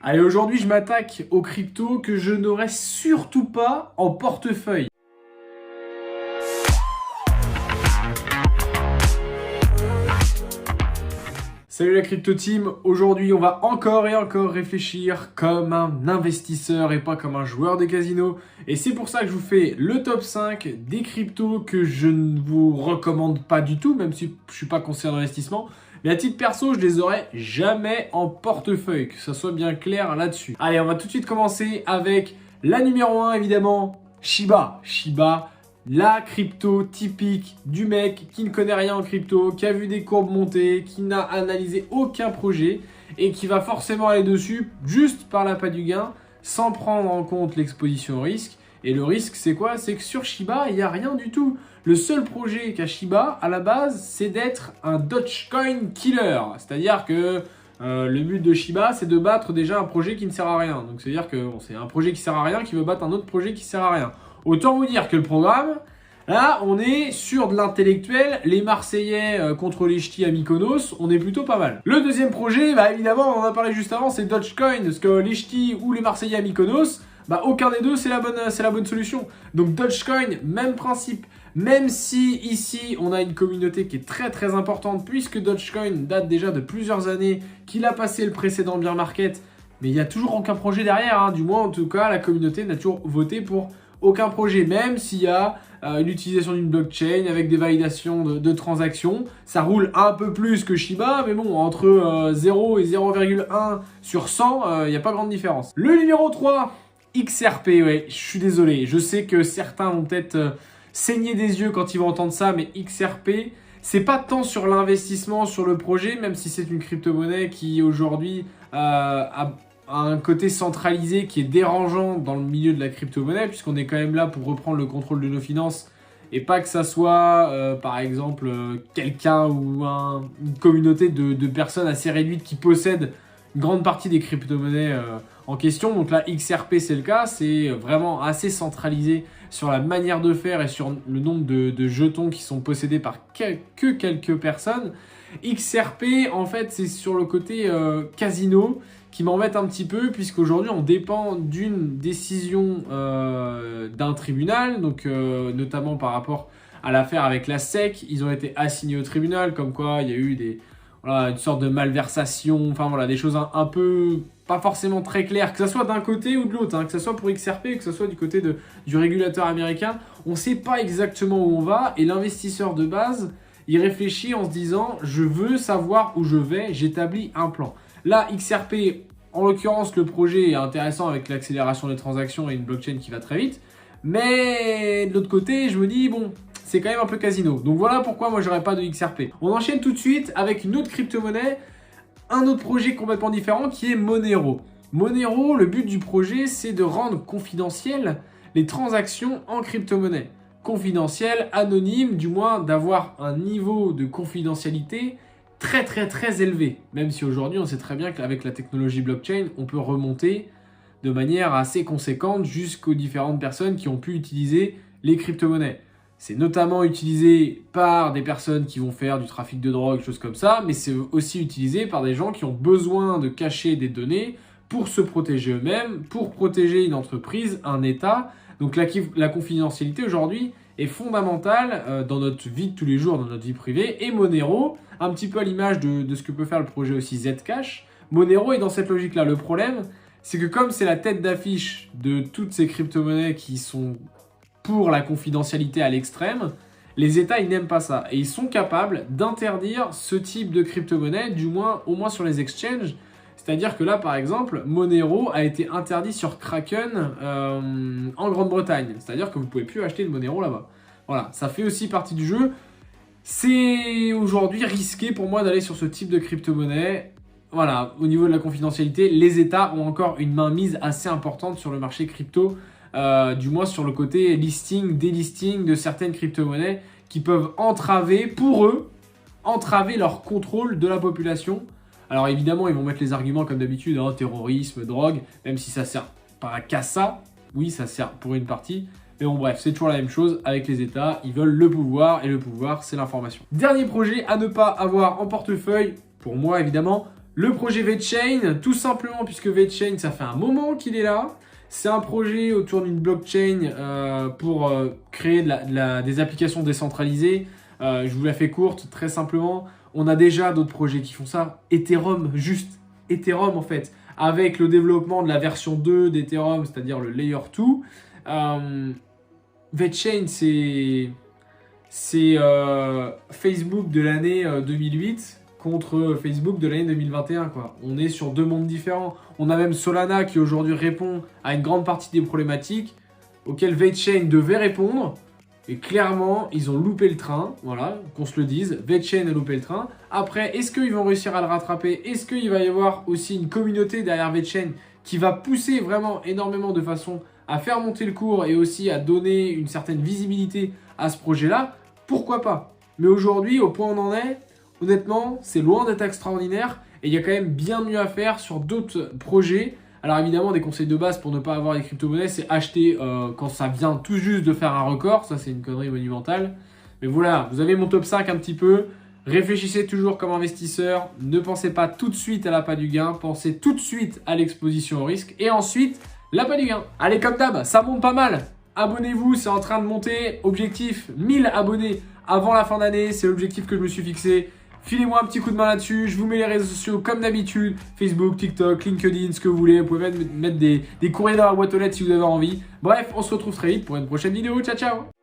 Allez, aujourd'hui, je m'attaque aux cryptos que je n'aurais surtout pas en portefeuille. Salut la crypto team, aujourd'hui on va encore et encore réfléchir comme un investisseur et pas comme un joueur de casino. Et c'est pour ça que je vous fais le top 5 des cryptos que je ne vous recommande pas du tout, même si je ne suis pas conseiller d'investissement. Mais à titre perso, je les aurais jamais en portefeuille, que ça soit bien clair là-dessus. Allez, on va tout de suite commencer avec la numéro 1 évidemment, Shiba. Shiba, la crypto typique du mec qui ne connaît rien en crypto, qui a vu des courbes monter, qui n'a analysé aucun projet et qui va forcément aller dessus juste par l'appât du gain sans prendre en compte l'exposition au risque. Et le risque, c'est quoi? C'est que sur Shiba, il n'y a rien du tout. Le seul projet qu'a Shiba, à la base, c'est d'être un Dogecoin killer. C'est-à-dire que le but de Shiba, c'est de battre déjà un projet qui ne sert à rien. Donc, c'est-à-dire que c'est un projet qui ne sert à rien qui veut battre un autre projet qui ne sert à rien. Autant vous dire que le programme, là, on est sur de l'intellectuel. Les Marseillais contre les Ch'tis à Mykonos, on est plutôt pas mal. Le deuxième projet, bah évidemment, on en a parlé juste avant, c'est Dogecoin. Parce que les Ch'tis ou les Marseillais à Mykonos, bah aucun des deux, c'est la bonne solution. Donc Dogecoin, même principe. Même si ici, on a une communauté qui est très très importante, puisque Dogecoin date déjà de plusieurs années, qu'il a passé le précédent bear market, mais il n'y a toujours aucun projet derrière. Hein. Du moins, en tout cas, la communauté n'a toujours voté pour aucun projet, même s'il y a l'utilisation d'une blockchain avec des validations de transactions. Ça roule un peu plus que Shiba, mais bon, entre 0 et 0,1 sur 100, il n'y a pas grande différence. Le numéro 3, XRP, ouais, je suis désolé. Je sais que certains vont peut-être saigner des yeux quand ils vont entendre ça, mais XRP, c'est pas tant sur l'investissement, sur le projet, même si c'est une crypto-monnaie qui aujourd'hui a un côté centralisé qui est dérangeant dans le milieu de la crypto-monnaie, puisqu'on est quand même là pour reprendre le contrôle de nos finances et pas que ça soit, par exemple, quelqu'un ou une communauté de personnes assez réduites qui possèdent une grande partie des crypto-monnaies en question. Donc là, XRP, c'est le cas. C'est vraiment assez centralisé sur la manière de faire et sur le nombre de jetons qui sont possédés par que quelques personnes. XRP, en fait, c'est sur le côté casino qui m'embête un petit peu, puisqu'aujourd'hui, on dépend d'une décision d'un tribunal, donc notamment par rapport à l'affaire avec la SEC. Ils ont été assignés au tribunal, comme quoi il y a eu une sorte de malversation, enfin voilà, des choses un peu pas forcément très claires, que ce soit d'un côté ou de l'autre, hein, que ce soit pour XRP ou que ce soit du côté du régulateur américain. On ne sait pas exactement où on va, et l'investisseur de base, il réfléchit en se disant « je veux savoir où je vais, j'établis un plan ». Là, XRP, en l'occurrence, le projet est intéressant avec l'accélération des transactions et une blockchain qui va très vite. Mais de l'autre côté, je me dis, bon, c'est quand même un peu casino. Donc voilà pourquoi moi, j'aurais pas de XRP. On enchaîne tout de suite avec une autre crypto-monnaie, un autre projet complètement différent qui est Monero. Monero, le but du projet, c'est de rendre confidentielles les transactions en crypto-monnaie. Confidentielles, anonymes, du moins d'avoir un niveau de confidentialité très très très élevé, même si aujourd'hui on sait très bien qu'avec la technologie blockchain, on peut remonter de manière assez conséquente jusqu'aux différentes personnes qui ont pu utiliser les crypto-monnaies. C'est notamment utilisé par des personnes qui vont faire du trafic de drogue, choses comme ça, mais c'est aussi utilisé par des gens qui ont besoin de cacher des données pour se protéger eux-mêmes, pour protéger une entreprise, un État. Donc la confidentialité aujourd'hui est fondamentale dans notre vie de tous les jours, dans notre vie privée. Et Monero, un petit peu à l'image de ce que peut faire le projet aussi Zcash, Monero est dans cette logique-là. Le problème, c'est que comme c'est la tête d'affiche de toutes ces crypto-monnaies qui sont pour la confidentialité à l'extrême, les États, ils n'aiment pas ça. Et ils sont capables d'interdire ce type de crypto-monnaie, au moins sur les exchanges. C'est-à-dire que là, par exemple, Monero a été interdit sur Kraken en Grande-Bretagne. C'est-à-dire que vous ne pouvez plus acheter de Monero là-bas. Voilà, ça fait aussi partie du jeu. C'est aujourd'hui risqué pour moi d'aller sur ce type de crypto-monnaie. Voilà, au niveau de la confidentialité, les États ont encore une mainmise assez importante sur le marché crypto, du moins sur le côté listing, délisting de certaines crypto-monnaies qui peuvent entraver, pour eux, leur contrôle de la population. Alors évidemment, ils vont mettre les arguments comme d'habitude, hein, terrorisme, drogue, même si ça sert pas qu'à ça. Oui, ça sert pour une partie. Mais bon, bref, c'est toujours la même chose avec les États. Ils veulent le pouvoir et le pouvoir, c'est l'information. Dernier projet à ne pas avoir en portefeuille, pour moi évidemment, Le projet VeChain, tout simplement puisque VeChain, ça fait un moment qu'il est là. C'est un projet autour d'une blockchain pour créer des applications décentralisées. Je vous la fais courte, très simplement. On a déjà d'autres projets qui font ça. Ethereum, juste Ethereum en fait, avec le développement de la version 2 d'Ethereum, c'est-à-dire le Layer 2. VeChain, c'est Facebook de l'année 2008 contre Facebook de l'année 2021, quoi. On est sur deux mondes différents. On a même Solana qui aujourd'hui répond à une grande partie des problématiques auxquelles VeChain devait répondre. Et clairement, ils ont loupé le train, voilà, qu'on se le dise. VeChain a loupé le train. Après, est-ce qu'ils vont réussir à le rattraper? Est-ce qu'il va y avoir aussi une communauté derrière VeChain qui va pousser vraiment énormément de façon à faire monter le cours et aussi à donner une certaine visibilité à ce projet-là? Pourquoi pas? Mais aujourd'hui, au point où on en est, honnêtement, c'est loin d'être extraordinaire et il y a quand même bien mieux à faire sur d'autres projets. Alors évidemment, des conseils de base pour ne pas avoir des crypto-monnaies, c'est acheter quand ça vient tout juste de faire un record. Ça, c'est une connerie monumentale. Mais voilà, vous avez mon top 5 un petit peu. Réfléchissez toujours comme investisseur. Ne pensez pas tout de suite à l'appât du gain. Pensez tout de suite à l'exposition au risque. Et ensuite, l'appât du gain. Allez, comme d'hab, ça monte pas mal. Abonnez-vous, c'est en train de monter. Objectif 1000 abonnés avant la fin d'année. C'est l'objectif que je me suis fixé. Filez-moi un petit coup de main là-dessus. Je vous mets les réseaux sociaux comme d'habitude. Facebook, TikTok, LinkedIn, ce que vous voulez. Vous pouvez même mettre des courriers dans la boîte aux lettres si vous avez envie. Bref, on se retrouve très vite pour une prochaine vidéo. Ciao, ciao!